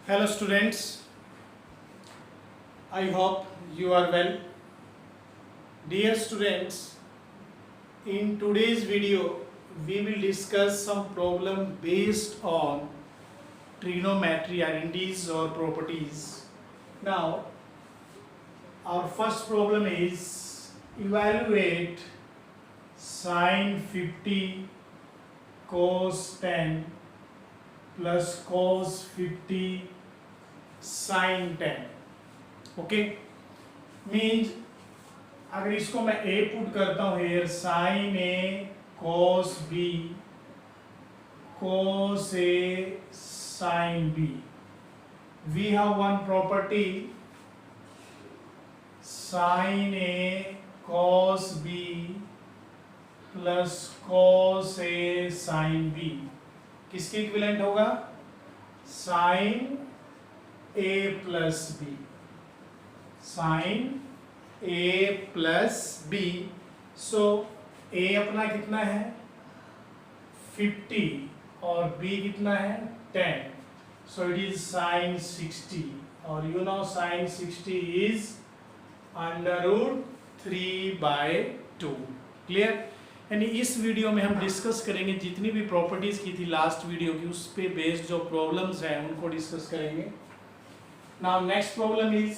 Hello students, I hope you are well. Dear students, in today's video we will discuss some problem based on trigonometry identities or properties. Now, our first problem is evaluate sine 50 cos 10 plus cos 50 sin 10. Okay means अगर इसको मैं A put करता हूं here sine A cos B cos A sin B. We have one property sin A cos B plus cos A sin B किसके equivalent होगा sin A plus B sin A plus B. So A अपना कितना है 50 और B कितना है 10. So it is sin 60 और you know sin 60 is √3/2. Clear. यानी इस वीडियो में हम डिस्कस करेंगे जितनी भी प्रॉपर्टीज की थी लास्ट वीडियो की उस पे बेस्ड जो प्रॉब्लम्स हैं उनको डिस्कस करेंगे. Now next problem is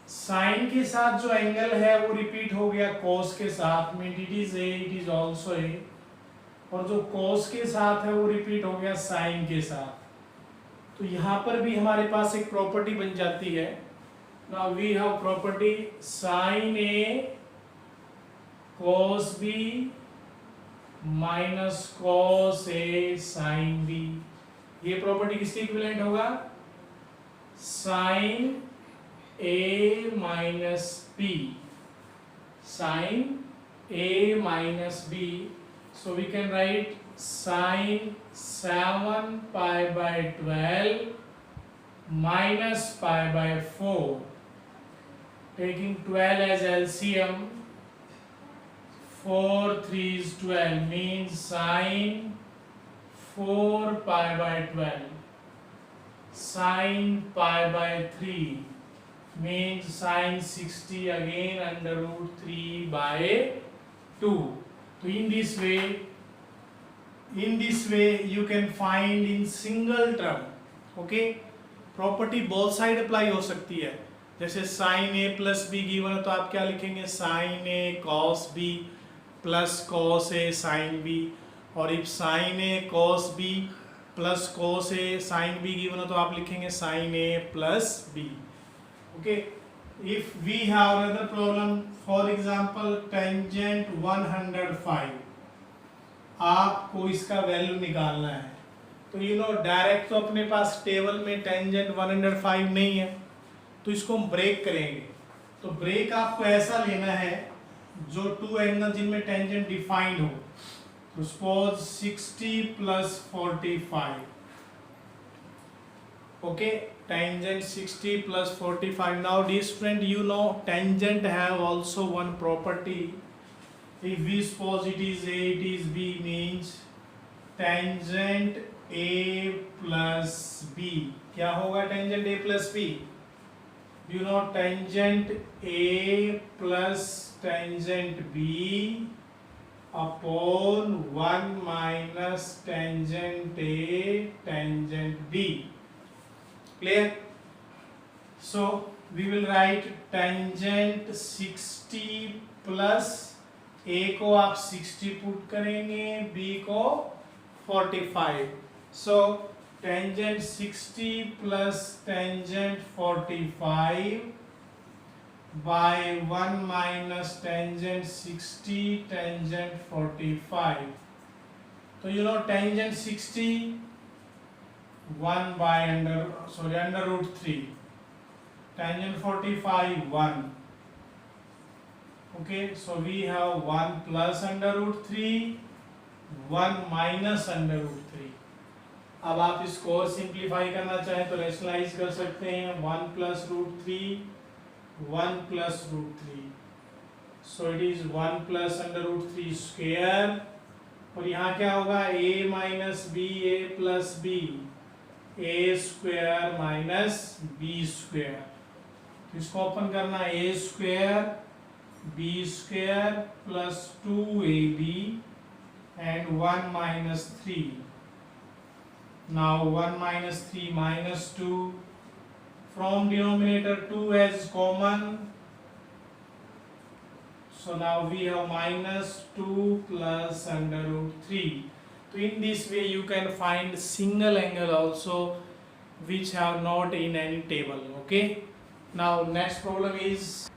sine के साथ जो एंगल है वो रिपीट हो गया कोस के साथ में it is a it is also a और जो कोस के साथ है वो रिपीट हो गया साइन के साथ. तो यहाँ पर भी हमारे पास एक प्रॉपर्टी बन जाती है. Now we have property sine A cos B minus cos A sin B. ये प्रॉपर्टी किसके इक्विवेलेंट होगा sin A minus B sin A minus B. So we can write sin 7 pi by 12 minus pi by 4. Taking 12 as LCM, 4 3s 12 means sin 4 pi by 12. Sin pi by 3 means sin 60 again under √3/2. So in this way you can find in single term. Okay, property both side apply हो सकती है. जैसे sin A plus be given है तो आप क्या लिखेंगे sin A cos B plus cos A sin B. और if sin A cos B plus cos A sin B given है तो आप लिखेंगे sin A plus B. Okay, if we have another problem, for example tangent 105, आपको इसका value निकालना है. तो यू नो डायरेक्ट तो अपने पास टेबल में टेंजेंट 105 नहीं है तो इसको हम ब्रेक करेंगे. तो ब्रेक आपको ऐसा लेना है जो टू एंगल जिनमें टेंजेंट डिफाइंड हो. तो suppose 60 plus 45. Okay, tangent 60 plus 45. Now dear student, you know tangent have also one property. If we suppose it is A, it is B, means tangent A plus B. क्या होगा tangent A plus B? You know tangent A plus tangent B upon 1 minus tangent A tangent B. Clear? So we will write tangent 60 plus A को आप 60 put करेंगे B को 45. So tangent 60 plus tangent 45 by 1 minus tangent 60 tangent 45. तो you know tangent 60 1 by under √3. Tangent 45 1. Okay, so we have 1 plus under √3, 1 minus under √3. अब आप इसको simplify करना चाहें तो रेशनलाइज कर सकते हैं. 1 plus √3, 1 plus √3. So it is 1 plus under √3 square. और यहाँ क्या होगा a minus b, a plus b, A square minus B square, तो इसको ओपन करना, A square B square plus 2ab and 1 minus 3. Now 1 minus 3 minus 2. From denominator 2 as common. So now we have minus 2 plus under root 3. So in this way you can find single angle also which have not in any table. Okay. Now next problem is,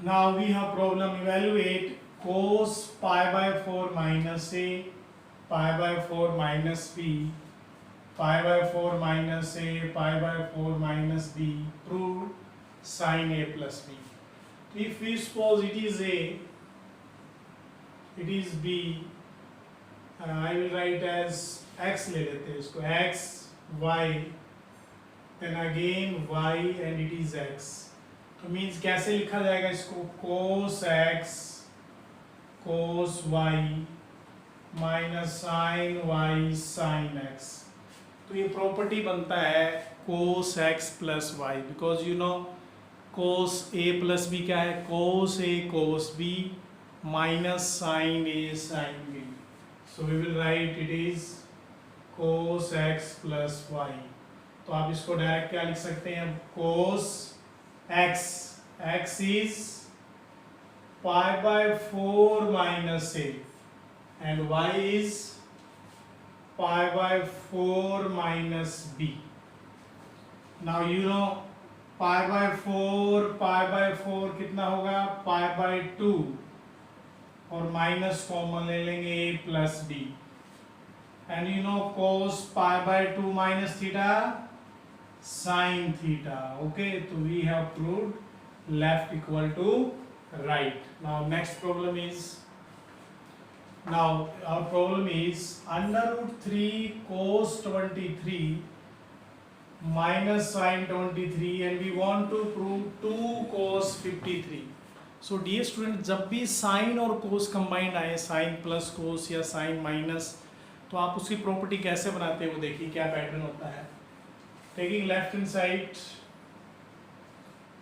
now we have problem evaluate cos pi by 4 minus a, pi by 4 minus b, pi by 4 minus a, pi by 4 minus b, prove sin a plus b. If we suppose it is a, it is b, I will write as x ले लेते हैं इसको, x y then again y and it is x. तो means कैसे लिखा जाएगा इसको, cos x cos y minus sin y sin x. तो ये प्रॉपर्टी बनता है cos x plus y, because you know cos a plus b क्या है, cos a cos b minus sin a sin b. So we will write it is cos x plus y. तो आप इसको direct क्या लिख सकते हैं, cos x, x is pi by 4 minus a and y is pi by 4 minus b. Now you know pi by 4 कितना होगा, pi by 2 और माइनस कॉमन ले लेंगे a plus b and you know cos pi by 2 minus theta sin theta. Okay, so we have proved left equal to right. Now next problem is, now our problem is under root 3 cos 23 minus sin 23 and we want to prove 2 cos 53. So dear student, जब भी sine और cos combined आए, sine plus cos या sine minus, तो आप उसकी property कैसे बनाते हैं वो देखिए क्या पैटर्न होता है. Taking left hand side,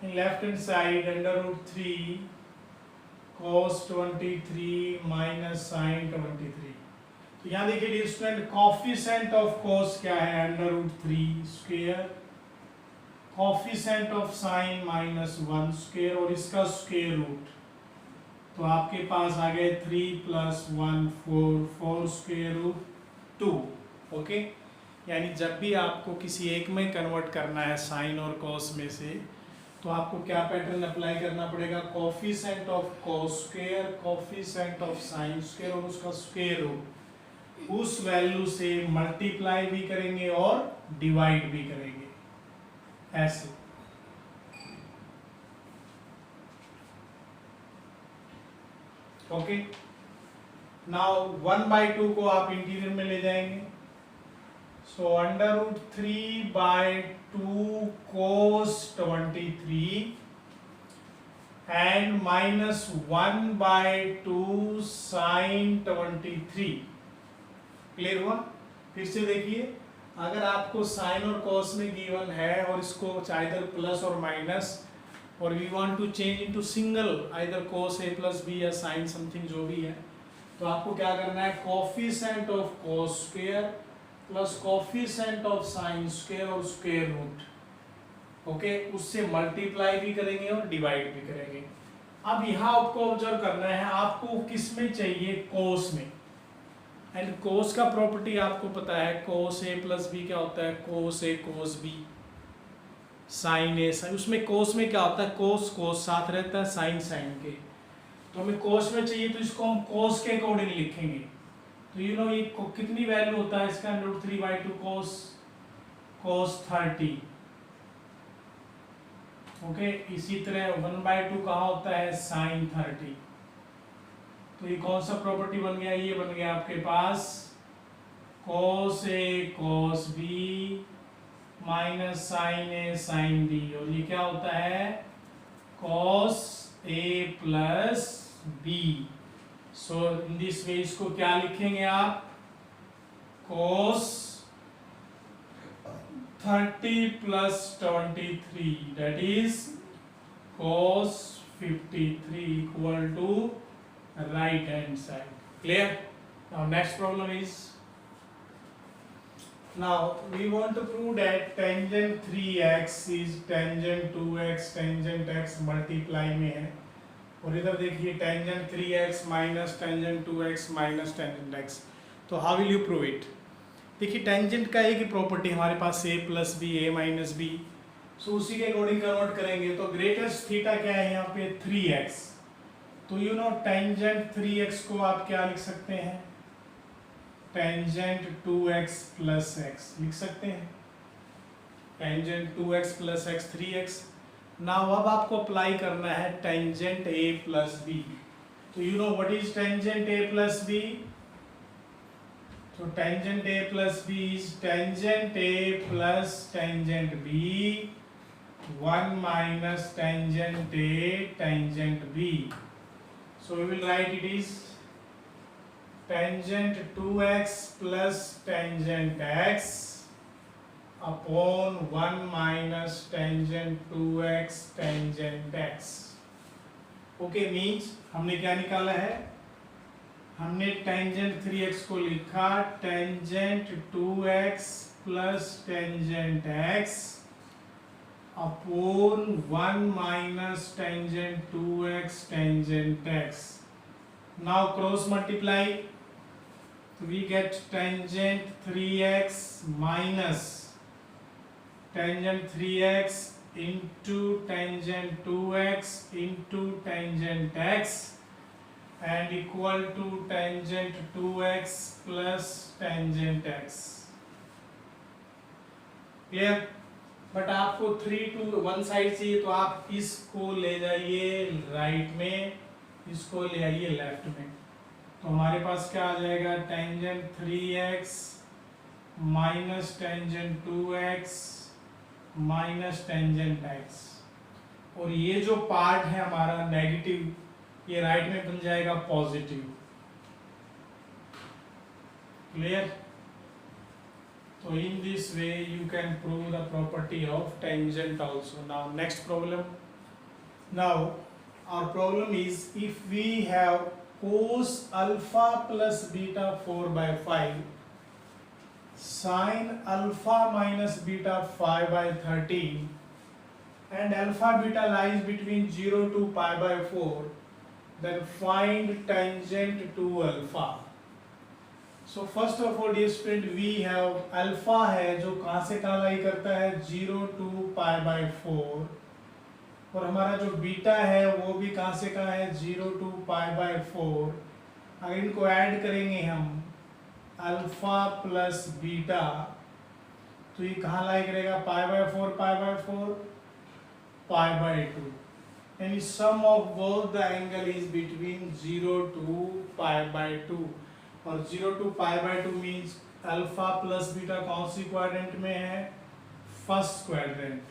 in left hand side under root 3 cos 23 minus sine 23. तो यहाँ देखिए dear student, coefficient of cos क्या है, under root 3 square, coefficient of sine minus 1 square और इसका स्क्वायर रूट. तो आपके पास आ गए 3 प्लस 1 4 स्क्वायर रूट 2. ओके, यानी जब भी आपको किसी एक में कन्वर्ट करना है साइन और कॉस में से, तो आपको क्या पैटर्न अप्लाई करना पड़ेगा, coefficient of cos square, coefficient of sine square और उसका स्क्वायर रूट, उस वैल्यू से मल्टीप्लाई भी करेंगे और डिवाइड भी करेंगे ऐसे. ओके, नाउ 1/2 को आप इंटीरियर में ले जाएंगे. So under root 3/2 cos 23 and minus 1/2 sin 23. Clear हुआ? फिर से देखिए, अगर आपको साइन और कॉस में गिवन है और इसको चाहे प्लस और माइनस, और we want to change into single either cos a plus b या साइन समथिंग जो भी है, तो आपको क्या करना है, coefficient of cos square plus coefficient of sine square और स्क्वायर रूट. ओके, उससे मल्टीप्लाई भी करेंगे और डिवाइड भी करेंगे. अब यहाँ आपको ऑब्जर्व करना है, आपको किस में चाहिए, कोस में. एंड कोस का प्रॉपर्टी आपको पता है, कोस ए प्लस बी क्या होता है, कोस ए कोस बी साइन ए साइन. उसमें कोस में क्या होता है, कोस कोस साथ रहता है, साइन साइन के. तो हमें कोस में चाहिए तो इसको हम कोस के अकॉर्डिंग लिखेंगे. तो यू नो ये कितनी वैल्यू होता है इसका, √3/2 कोस 30. ओके, इसी तरह 1/2 कहाँ होता है, साइन 30. तो ये कौन सा प्रॉपर्टी बन गया, ये बन गया आपके पास cos a cos b minus sine a sine b, और ये क्या होता है, cos a plus b. So in this way इसको क्या लिखेंगे आप, cos 30 plus 23, that is cos 53 equal to right hand side. Clear? Now next problem is, now we want to prove that tangent 3x is tangent 2x tangent x multiply में है, और इधर देखिए tangent 3x minus tangent 2x minus tangent x. तो how will you prove it? देखिए tangent का एक ही प्रॉपर्टी हमारे पास a plus B A minus B, so उसी के अकॉर्डिंग कन्वर्ट करेंगे. तो ग्रेटेस्ट थीटा क्या है यहाँ पे 3x, तो यू नो टेंजेंट 3x को आप क्या लिख सकते हैं, टेंजेंट 2x प्लस x लिख सकते हैं, tangent 2x plus x 3x. Now अब आपको अप्लाई करना है टेंजेंट a प्लस बी. तो you know what is tangent a plus b. So tangent A plus B is tangent A plus tangent B 1 minus tangent A tangent B. So we will write it is tangent 2x plus tangent x upon 1 minus tangent 2x tangent x. Okay, means हमने क्या निकाला है, हमने tangent 3x को लिखा tangent 2x plus tangent x upon 1 minus tangent 2x tangent x. Now cross multiply, we get tangent 3x minus tangent 3x into tangent 2x into tangent x and equal to tangent 2x plus tangent x. Clear? But आपको 3 to 1 side चाहिए, तो आप इसको ले जाइए right में, इसको ले आइए लेफ्ट में. तो हमारे पास क्या आ जाएगा, tangent 3x minus tangent 2x minus tangent x, और ये जो पार्ट है हमारा नेगेटिव, ये राइट में बन जाएगा पॉजिटिव. क्लियर? तो in this way you can prove the property of tangent also. Now next problem. Now our problem is if we have cos alpha plus beta 4/5 sin alpha minus beta 5/13 and alpha beta lies between 0 to pi/4, then find tangent to alpha. So first of all dear student, we have alpha है जो कहाँ से कहाँ लाई करता है, 0 to pi/4, और हमारा जो बीटा है वो भी कहाँ से कहाँ है, 0 to pi/4. अगर इनको ऐड करेंगे हम अल्फा प्लस बीटा, तो ये कहाँ लाई करेगा, pi/4 pi/4 pi/2. And sum of both the angle is between 0 to pi/2, और 0 to pi/2 means alpha plus beta कौन सी क्वाड्रेंट में है, फर्स्ट क्वाड्रेंट.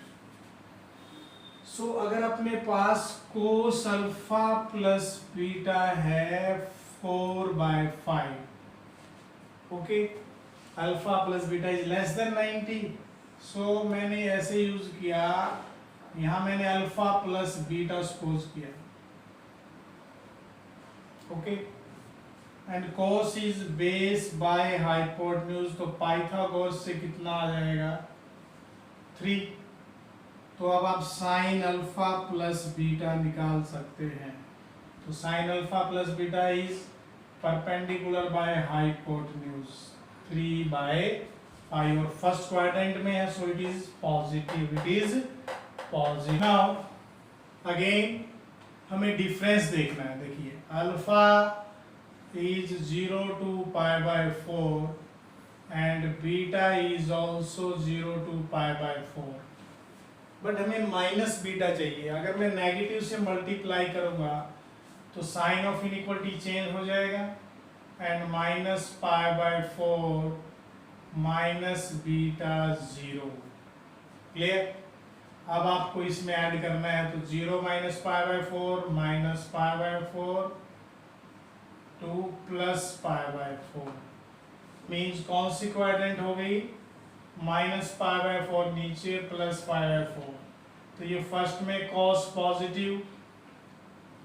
सो अगर अपने पास कोस अल्फा प्लस बीटा है 4/5, okay, alpha plus beta is less than 90, सो मैंने ऐसे use किया, यहां मैंने अल्फा प्लस बीटा सपोज किया, okay, and cos is base by hypotenuse, तो पाइथागोरस से कितना आ जाएगा, 3. तो अब आप साइन अल्फा प्लस बीटा निकाल सकते हैं. तो sign alpha plus beta is perpendicular by hypotenuse 3/5, और फर्स्ट क्वाड्रेंट में है, so it is positive, it is positive. Now again हमें डिफरेंस देखना है. देखिए alpha is 0 to pi/4 and beta is also 0 to pi/4, but हमें minus beta चाहिए. अगर मैं नेगेटिव से मल्टीप्लाई करूंगा तो साइन ऑफ इनइक्वालिटी चेंज हो जाएगा, and minus pi/4 minus beta 0. Clear? अब आपको इसमें ऐड करना है, तो 0 minus pi/4 minus pi/4 2 plus pi/4 means कौन सी क्वाड्रेंट हो गई, -π/4 नीचे प्लस π/4। तो ये फर्स्ट में cos positive,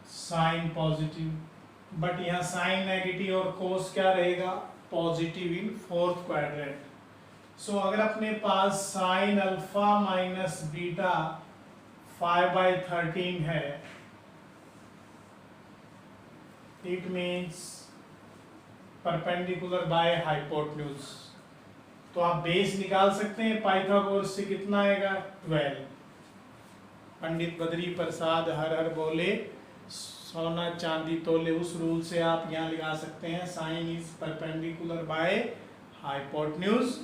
sine positive, but यहाँ साइन नेगेटिव और कोस क्या रहेगा, positive in fourth quadrant. So अगर अपने पास साइन अल्फा माइनस बीटा 5/13 है, it means perpendicular by hypotenuse. तो आप बेस निकाल सकते हैं पाइथागोरस से, कितना आएगा 12। पंडित बद्री प्रसाद हर हर बोले, सोना चांदी तोले, उस रूल से आप यहाँ लगा सकते हैं sine is perpendicular by hypotenuse.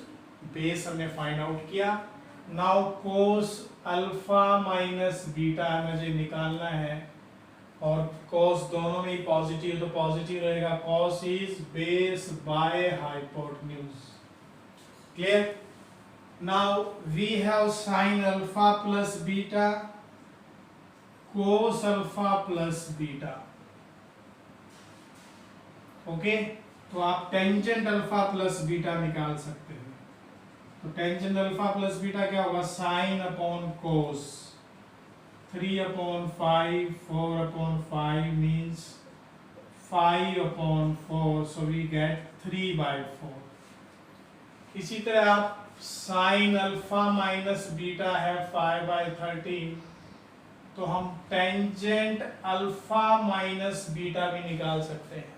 Base हमने फाइंड आउट किया। Now cos alpha minus beta मुझे निकालना है, और कॉस दोनों में पॉजिटिव, तो पॉजिटिव रहेगा। Cos is base by hypotenuse. Clear? Now we have sine alpha plus beta, cos alpha plus beta. Okay, तो आप टेंजेंट अल्फा प्लस बीटा निकाल सकते हैं। तो टेंजेंट अल्फा प्लस बीटा क्या होगा, sine upon cos, 3/5, 4/5 means 5/4, so we get 3/4। इसी तरह आप साइन अल्फा माइनस बीटा है 5/13, तो हम टेंजेंट अल्फा माइनस बीटा भी निकाल सकते हैं।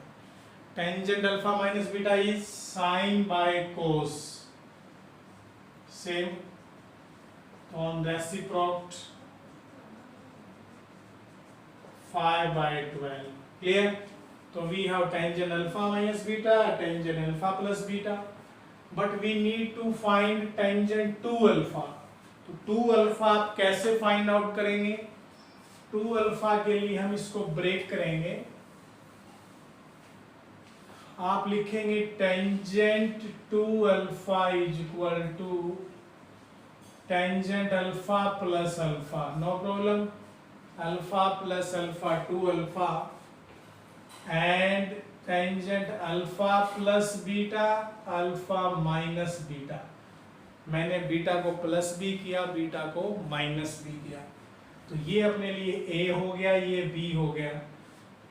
Tangent alpha minus beta is sine by cos, same. तो ऑन रेसिप्रोकल 5/12। क्लियर? तो we have tangent alpha minus beta, tangent alpha plus beta, but we need to find tangent 2 alpha. तो 2 alpha आप कैसे find out करेंगे? 2 alpha के लिए हम इसको ब्रेक करेंगे। आप लिखेंगे tangent 2 alpha is equal to tangent alpha plus alpha, no problem. Alpha plus alpha 2 alpha and tangent alpha plus beta alpha minus beta. मैंने बीटा को प्लस भी किया, बीटा को माइनस भी किया। तो ये अपने लिए ए हो गया, ये बी हो गया।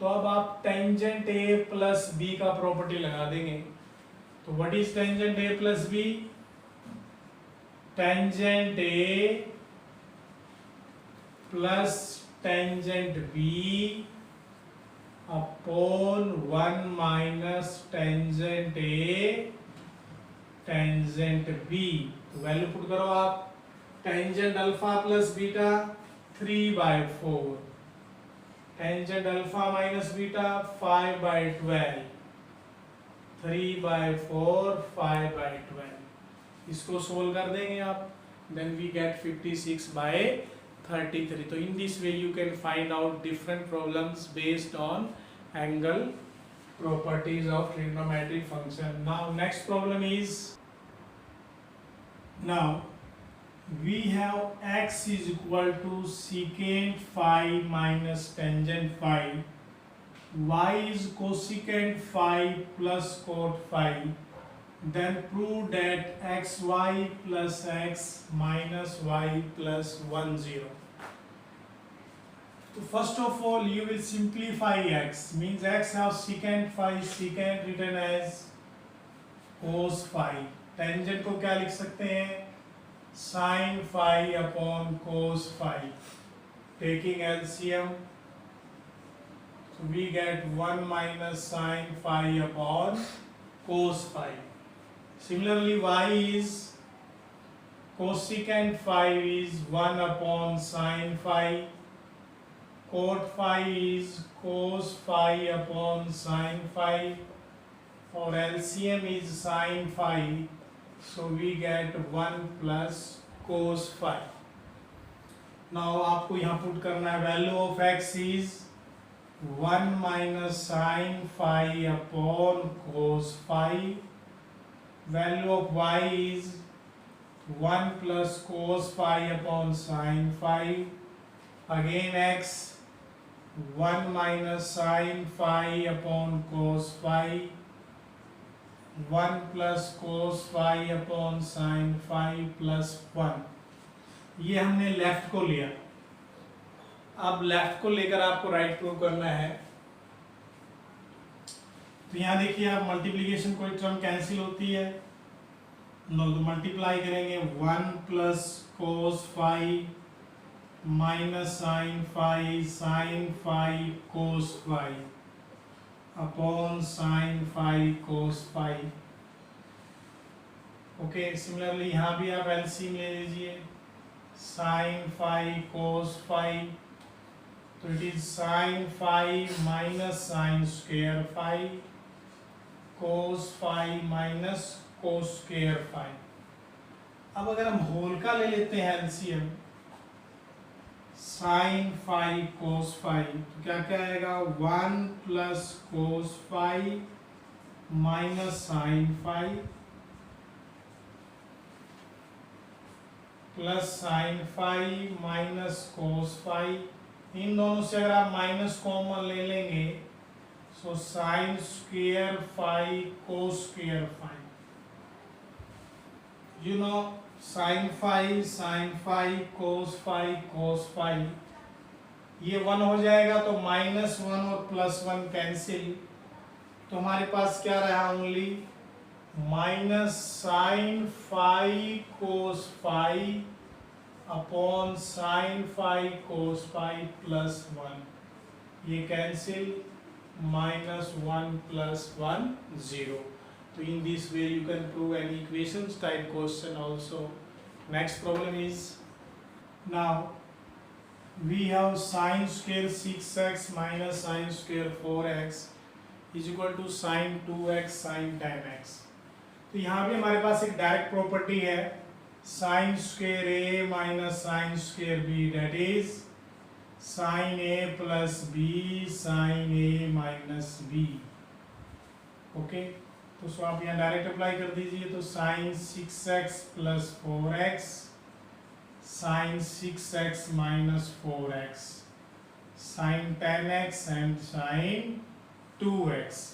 तो अब आप टेंजेंट ए प्लस बी का प्रॉपर्टी लगा देंगे। तो what is tangent A plus B? Tangent A plus tangent B upon 1 minus tangent A tangent B. तो वैल्यू पुट करो आप। Tangent alpha plus beta 3/4, tangent alpha minus beta 5/12, 3/4, 5/12। इसको solve कर देंगे आप, देन वी गेट 56/33। तो in this way you can find out different problems based on angle properties of trigonometric function. Now next problem is, now we have x is equal to secant phi minus tangent phi, y is cosecant phi plus cot phi, then prove that xy plus x minus y plus 1 0. So first of all you will simplify x, means x have secant phi, secant written as cos phi। Tangent को क्या लिख सकते हैं, sin phi upon cos phi, taking LCM, so we get 1 minus sin phi upon cos phi। Similarly y is cosecant phi is 1 upon sin phi, cot phi is cos phi upon sin phi, और LCM is sin phi, so we get 1 plus cos phi। now आपको यहाँ put करना है, value of x is 1 minus sin phi upon cos phi, value of y is 1 plus cos phi upon sin phi, again x 1 minus sin phi upon cos phi, 1 plus cos phi upon sine phi plus 1। ये हमने left को लिया। अब left को लेकर आपको right prove करना है। तो यहाँ देखिए आप मल्टीप्लीकेशन कोई टर्म कैंसिल होती है, नो, तो मल्टीप्लाई करेंगे 1 plus cos phi minus sine phi cos phi upon sine phi cos phi. Okay, similarly यहाँ भी आप एलसीएम ले लीजिए, साइन फाई कोस फाई, तो it is sine phi minus sine square phi cos phi minus cos square phi. अब अगर हम whole का ले लेते हैं LCM, sine phi cos phi, तो क्या क्या आएगा, 1 plus cos phi minus sine phi plus sign phi minus cos phi. इन दोनों से अगर आप माइनस कॉमन ले लेंगे, so sine square phi cos square phi. You know sine phi cos phi, ये 1 हो जाएगा तो -1 और +1 कैंसिल, तो हमारे पास क्या रहा, only minus sine phi cos phi upon sine phi cos phi plus 1, ये cancel, -1 + 1 0. So in this way you can prove any equations type question also. Next problem is, now we have sin square 6x minus sin square 4x is equal to sin 2x sin 10x. तो यहाँ भी हमारे पास एक direct property है, sin square a minus sin square b, that is sin a plus b sin a minus b. Okay, तो सो आप यहाँ direct apply कर दीजिए, तो sin 6x plus 4x sin 6x minus 4x sin 10x and sin 2x.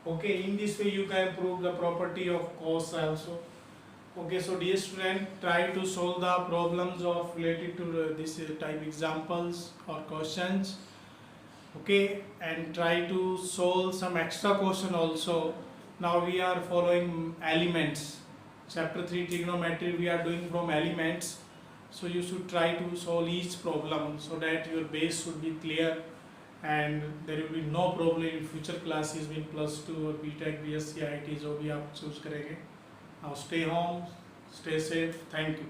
Okay, in this way you can prove the property of cos also. Okay, so dear student, try to solve the problems of related to this type examples or questions. Okay, and try to solve some extra question also. Now we are following elements, chapter 3 trigonometry we are doing from elements, so you should try to solve each problem so that your base should be clear and there will be no problem in future classes in +2 or BTech, BSc, IIT जो भी आप choose करेंगे. Now stay home, stay safe, thank you.